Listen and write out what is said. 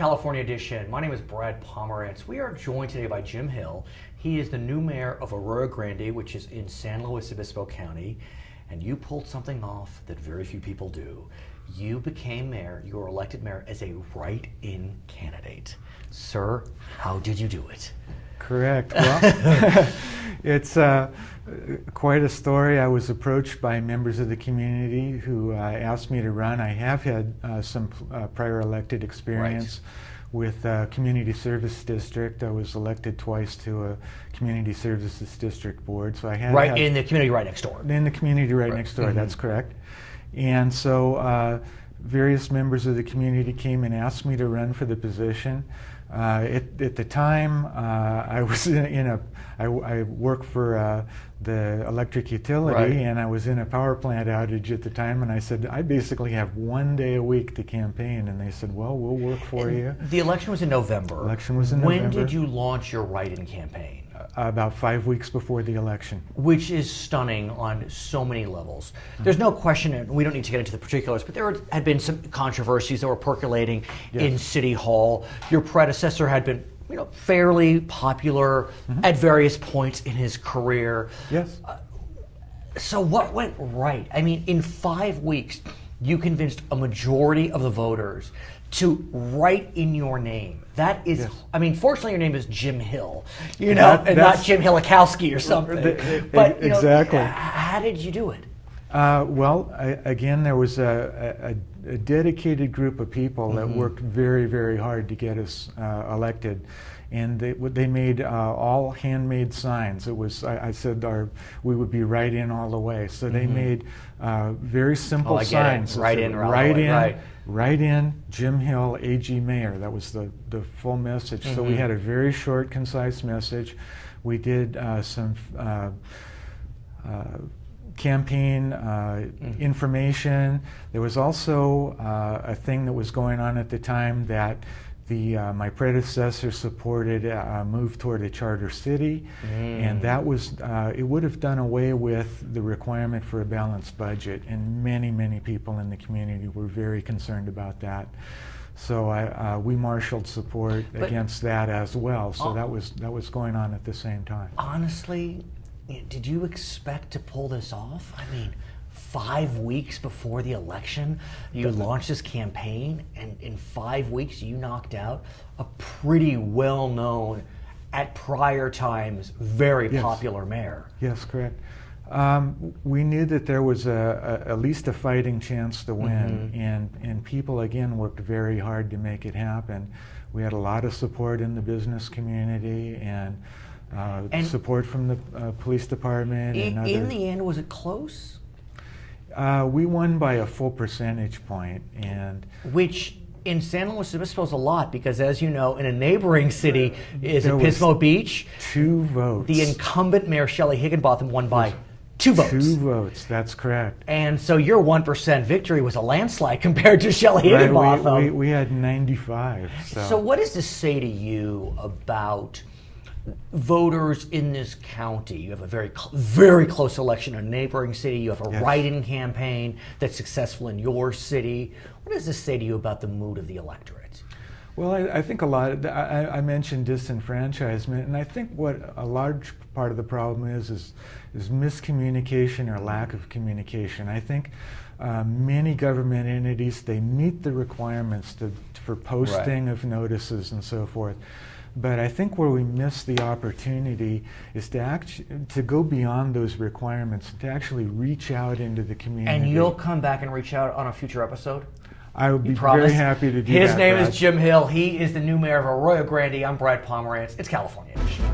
California Edition. My name is Brad Pomerance. We are joined today by Jim Hill. He is the new mayor of Arroyo Grande, which is in San Luis Obispo County. And you pulled something off that very few people do. You became mayor, you were elected mayor as a write-in candidate. Sir, how did you do it? Correct. Well, it's quite a story. I was approached by members of the community who asked me to run. I have had some prior elected experience with community service district. I was elected twice to a community services district board. So I had in the community right next door. In the community right next door, that's correct. And so various members of the community came and asked me to run for the position. At the time, I was I worked for the electric utility, and I was in a power plant outage at the time, and I said, I basically have 1 day a week to campaign, and they said, well, we'll work for you. The election was in November. Election was in November. When did you launch your write-in campaign? About 5 weeks before the election. Which is stunning on so many levels. There's no question, and we don't need to get into the particulars, but there had been some controversies that were percolating in City Hall. Your predecessor had been fairly popular at various points in his career. Yes. So what went right? I mean, in 5 weeks, you convinced a majority of the voters to write in your name. That is, I mean, fortunately your name is Jim Hill, and not Jim Hillikowski or something. But exactly. How did you do it? Again, there was a dedicated group of people that worked very, very hard to get us elected. And they made all handmade signs. It was, I said we would be right in all the way. So they made very simple signs. Right in, Write in, Jim Hill, AG Mayor. That was the full message. So we had a very short, concise message. We did some campaign information. There was also a thing that was going on at the time that my predecessor supported a move toward a charter city, and that was it would have done away with the requirement for a balanced budget, and many people in the community were very concerned about that. So we marshaled support against that as well. So that was going on at the same time. Honestly, did you expect to pull this off? I mean, 5 weeks before the election, you launched this campaign, and in 5 weeks you knocked out a pretty well-known, at prior times, very popular mayor. Yes, correct. We knew that there was at least a fighting chance to win, and people, again, worked very hard to make it happen. We had a lot of support in the business community, and support from the police department. In the end, was it close? We won by a full percentage point, which in San Luis Obispo is a lot, because as you know, in a neighboring city is Pismo Beach. 2 votes. The incumbent mayor, Shelley Higginbotham, won by 2 votes. 2 votes, that's correct. And so your 1% victory was a landslide compared to Shelley Higginbotham. We had 95. So what does this say to you about voters in this county? You have a very close election in a neighboring city. You have a write-in campaign that's successful in your city. What does this say to you about the mood of the electorate? Well, I think a lot. I mentioned disenfranchisement, and I think what a large part of the problem is miscommunication or lack of communication. I think many government entities, they meet the requirements for posting of notices and so forth. But I think where we miss the opportunity is to go beyond those requirements, to actually reach out into the community. And you'll come back and reach out on a future episode? I would be very happy to do that. His name is Jim Hill. He is the new mayor of Arroyo Grande. I'm Brad Pomerance. It's California Edition.